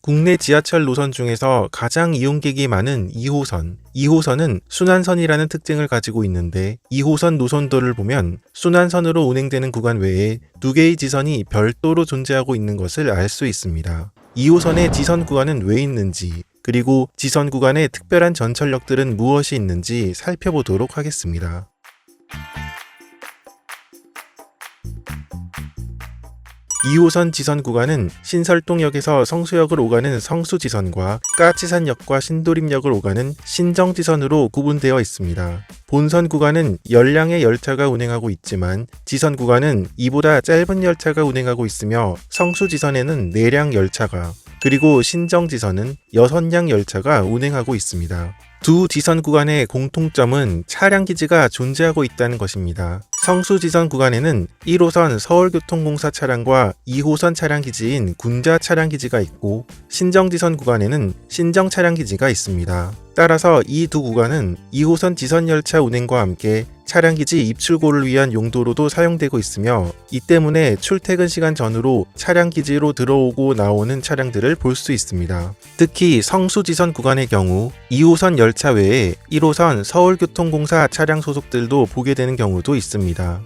국내 지하철 노선 중에서 가장 이용객이 많은 2호선. 2호선은 순환선이라는 특징을 가지고 있는데 2호선 노선도를 보면 순환선으로 운행되는 구간 외에 2개의 지선이 별도로 존재하고 있는 것을 알 수 있습니다. 2호선의 지선 구간은 왜 있는지, 그리고 지선 구간에 특별한 전철역들은 무엇이 있는지 살펴보도록 하겠습니다. 2호선 지선 구간은 신설동역에서 성수역을 오가는 성수지선과 까치산역과 신도림역을 오가는 신정지선으로 구분되어 있습니다. 본선 구간은 열량의 열차가 운행하고 있지만 지선 구간은 이보다 짧은 열차가 운행하고 있으며 성수지선에는 4량 열차가, 그리고 신정지선은 6량 열차가 운행하고 있습니다. 두 지선 구간의 공통점은 차량기지가 존재하고 있다는 것입니다. 성수지선 구간에는 1호선 서울교통공사 차량과 2호선 차량기지인 군자 차량기지가 있고 신정지선 구간에는 신정 차량기지가 있습니다. 따라서 이 두 구간은 2호선 지선열차 운행과 함께 차량기지 입출고를 위한 용도로도 사용되고 있으며 이 때문에 출퇴근 시간 전후로 차량기지로 들어오고 나오는 차량들을 볼 수 있습니다. 특히 성수지선 구간의 경우 2호선 열차 외에 1호선 서울교통공사 차량 소속들도 보게 되는 경우도 있습니다.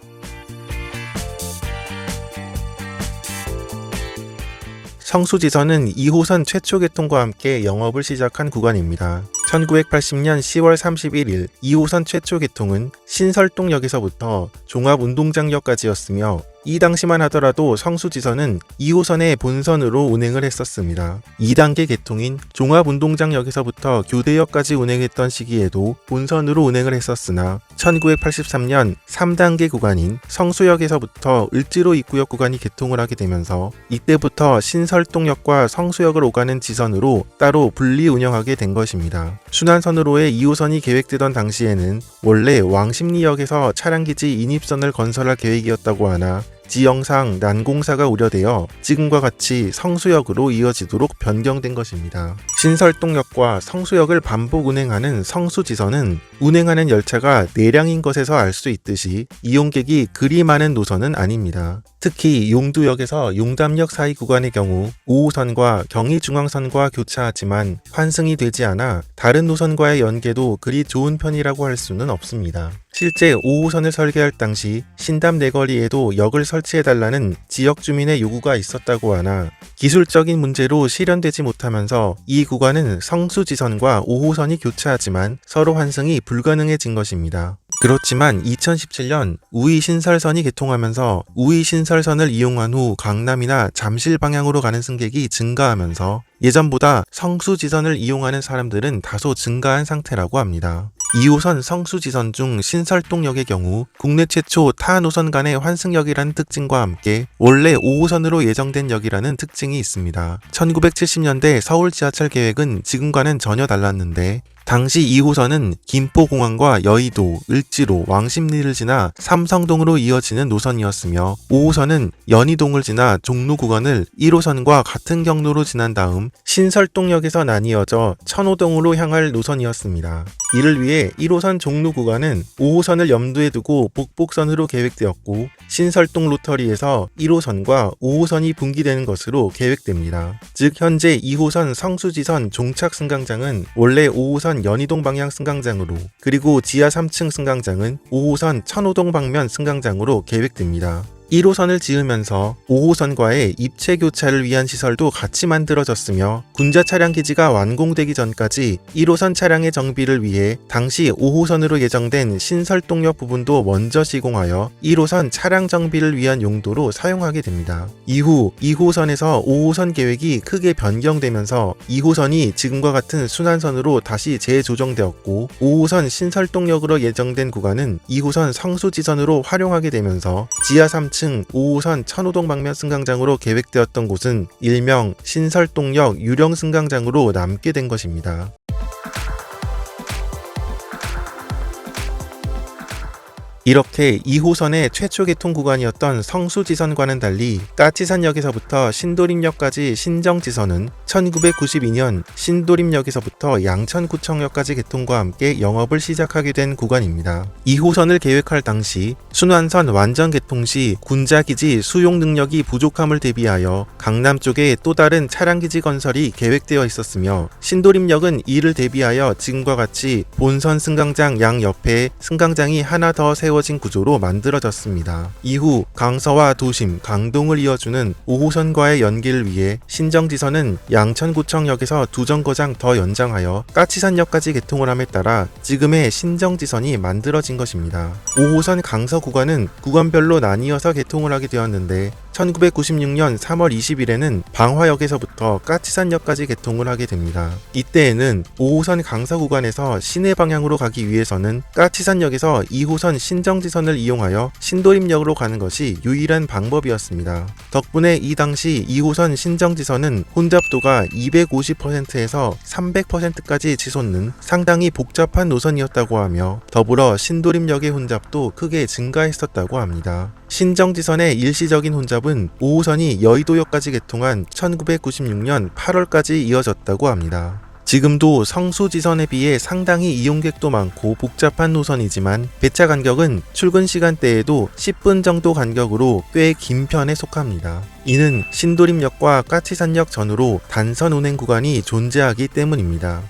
성수지선은 2호선 최초 개통과 함께 영업을 시작한 구간입니다. 1980년 10월 31일 2호선 최초 개통은 신설동역에서부터 종합운동장역까지였으며 이 당시만 하더라도 성수지선은 2호선의 본선으로 운행을 했었습니다. 2단계 개통인 종합운동장역에서부터 교대역까지 운행했던 시기에도 본선으로 운행을 했었으나 1983년 3단계 구간인 성수역에서부터 을지로 입구역 구간이 개통을 하게 되면서 이때부터 신설동역과 성수역을 오가는 지선으로 따로 분리 운영하게 된 것입니다. 순환선으로의 2호선이 계획되던 당시에는 원래 왕십리역에서 차량기지 인입선을 건설할 계획이었다고 하나 지형상 난공사가 우려되어 지금과 같이 성수역으로 이어지도록 변경된 것입니다. 신설동역과 성수역을 반복 운행하는 성수지선은 운행하는 열차가 4량인 것에서 알 수 있듯이 이용객이 그리 많은 노선은 아닙니다. 특히 용두역에서 용담역 사이 구간의 경우 5호선과 경의중앙선과 교차하지만 환승이 되지 않아 다른 노선과의 연계도 그리 좋은 편이라고 할 수는 없습니다. 실제 5호선을 설계할 당시 신담 내거리에도 역을 설치해달라는 지역 주민의 요구가 있었다고 하나 기술적인 문제로 실현되지 못하면서 이 구간은 성수지선과 5호선이 교차하지만 서로 환승이 불가능해진 것입니다. 그렇지만 2017년 우이신설선이 개통하면서 우이신설선을 이용한 후 강남이나 잠실 방향으로 가는 승객이 증가하면서 예전보다 성수지선을 이용하는 사람들은 다소 증가한 상태라고 합니다. 2호선 성수지선 중 신설동역의 경우 국내 최초 타 노선 간의 환승역이라는 특징과 함께 원래 5호선으로 예정된 역이라는 특징이 있습니다. 1970년대 서울 지하철 계획은 지금과는 전혀 달랐는데 당시 2호선은 김포공항과 여의도, 을지로, 왕십리를 지나 삼성동으로 이어지는 노선이었으며 5호선은 연희동을 지나 종로 구간을 1호선과 같은 경로로 지난 다음 신설동역에서 나뉘어져 천호동으로 향할 노선이었습니다. 이를 위해 1호선 종로 구간은 5호선을 염두에 두고 복복선으로 계획되었고 신설동 로터리에서 1호선과 5호선이 분기되는 것으로 계획됩니다. 즉 현재 2호선 성수지선 종착 승강장은 원래 5호선 연희동 방향 승강장으로 그리고 지하 3층 승강장은 5호선 천호동 방면 승강장으로 계획됩니다. 1호선을 지으면서 5호선과의 입체 교차를 위한 시설도 같이 만들어졌으며 군자 차량기지가 완공되기 전까지 1호선 차량의 정비를 위해 당시 5호선으로 예정된 신설동역 부분도 먼저 시공하여 1호선 차량 정비를 위한 용도로 사용하게 됩니다. 이후 2호선에서 5호선 계획이 크게 변경되면서 2호선이 지금과 같은 순환선으로 다시 재조정되었고 5호선 신설동역으로 예정된 구간은 2호선 성수지선으로 활용하게 되면서 지하 3층 5호선 천호동 방면 승강장으로 계획되었던 곳은 일명 신설동역 유령 승강장으로 남게 된 것입니다. 이렇게 2호선의 최초 개통 구간이었던 성수지선과는 달리 까치산역에서부터 신도림역까지 신정지선은 1992년 신도림역에서부터 양천구청역까지 개통과 함께 영업을 시작하게 된 구간입니다. 2호선을 계획할 당시 순환선 완전 개통 시 군자기지 수용 능력이 부족함을 대비하여 강남 쪽에 또 다른 차량기지 건설이 계획되어 있었으며 신도림역은 이를 대비하여 지금과 같이 본선 승강장 양 옆에 승강장이 하나 더 세워진 구조로 만들어졌습니다. 이후 강서와 도심, 강동을 이어주는 5호선과의 연기를 위해 신정지선은 양천구청역에서 2정거장 더 연장하여 까치산역까지 개통을 함에 따라 지금의 신정지선이 만들어진 것입니다. 5호선 강서 구간은 구간별로 나뉘어서 개통을 하게 되었는데 1996년 3월 20일에는 방화역에서부터 까치산역까지 개통을 하게 됩니다. 이때에는 5호선 강서 구간에서 시내 방향으로 가기 위해서는 까치산역에서 2호선 신정지선을 이용하여 신도림역으로 가는 것이 유일한 방법이었습니다. 덕분에 이 당시 2호선 신정지선은 혼잡도가 250%에서 300%까지 치솟는 상당히 복잡한 노선이었다고 하며 더불어 신도림역의 혼잡도 크게 증가했었다고 합니다. 신정지선의 일시적인 혼잡은 5호선이 여의도역까지 개통한 1996년 8월까지 이어졌다고 합니다. 지금도 성수지선에 비해 상당히 이용객도 많고 복잡한 노선이지만 배차 간격은 출근 시간대에도 10분 정도 간격으로 꽤 긴 편에 속합니다. 이는 신도림역과 까치산역 전후로 단선 운행 구간이 존재하기 때문입니다.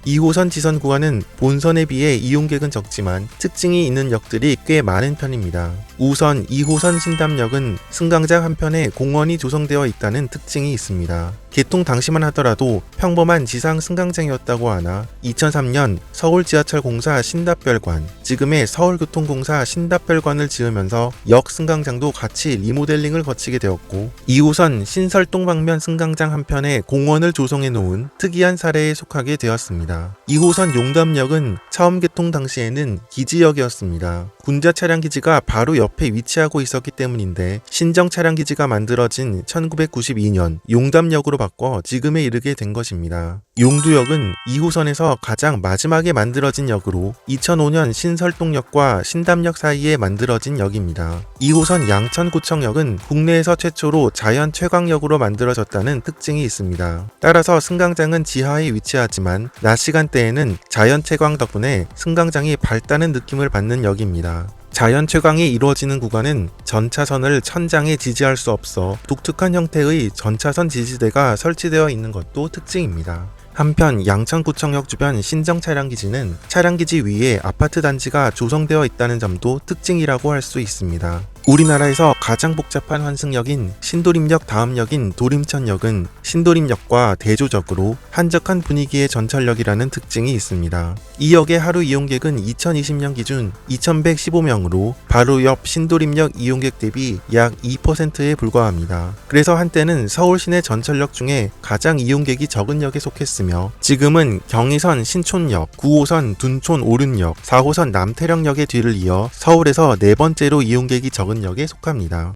2호선 지선 구간은 본선에 비해 이용객은 적지만 특징이 있는 역들이 꽤 많은 편입니다. 우선 2호선 신담역은 승강장 한편에 공원이 조성되어 있다는 특징이 있습니다. 개통 당시만 하더라도 평범한 지상 승강장이었다고 하나 2003년 서울지하철공사 신답별관, 지금의 서울교통공사 신답별관을 지으면서 역 승강장도 같이 리모델링을 거치게 되었고 2호선 신설동 방면 승강장 한편에 공원을 조성해 놓은 특이한 사례에 속하게 되었습니다. 2호선 용담역은 처음 개통 당시에는 기지역이었습니다. 군자 차량기지가 바로 옆에 위치하고 있었기 때문인데 신정 차량기지가 만들어진 1992년 용담역으로 바꿔 지금에 이르게 된 것입니다. 용두역은 2호선에서 가장 마지막에 만들어진 역으로 2005년 신설동역과 신담역 사이에 만들어진 역입니다. 2호선 양천구청역은 국내에서 최초로 자연 채광역으로 만들어졌다는 특징이 있습니다. 따라서 승강장은 지하에 위치하지만 낮 시간대에는 자연 채광 덕분에 승강장이 밝다는 느낌을 받는 역입니다. 자연 채광이 이루어지는 구간은 전차선을 천장에 지지할 수 없어 독특한 형태의 전차선 지지대가 설치되어 있는 것도 특징입니다. 한편 양천구청역 주변 신정 차량기지는 차량기지 위에 아파트 단지가 조성되어 있다는 점도 특징이라고 할 수 있습니다. 우리나라에서 가장 복잡한 환승역인 신도림역 다음 역인 도림천역은 신도림역과 대조적으로 한적한 분위기의 전철역이라는 특징이 있습니다. 이 역의 하루 이용객은 2020년 기준 2115명으로 바로 옆 신도림역 이용객 대비 약 2%에 불과합니다. 그래서 한때는 서울 시내 전철역 중에 가장 이용객이 적은 역에 속했으며 지금은 경의선 신촌역, 9호선 둔촌 오륜역, 4호선 남태령역의 뒤를 이어 서울에서 네 번째로 이용객이 적은 역에 속합니다.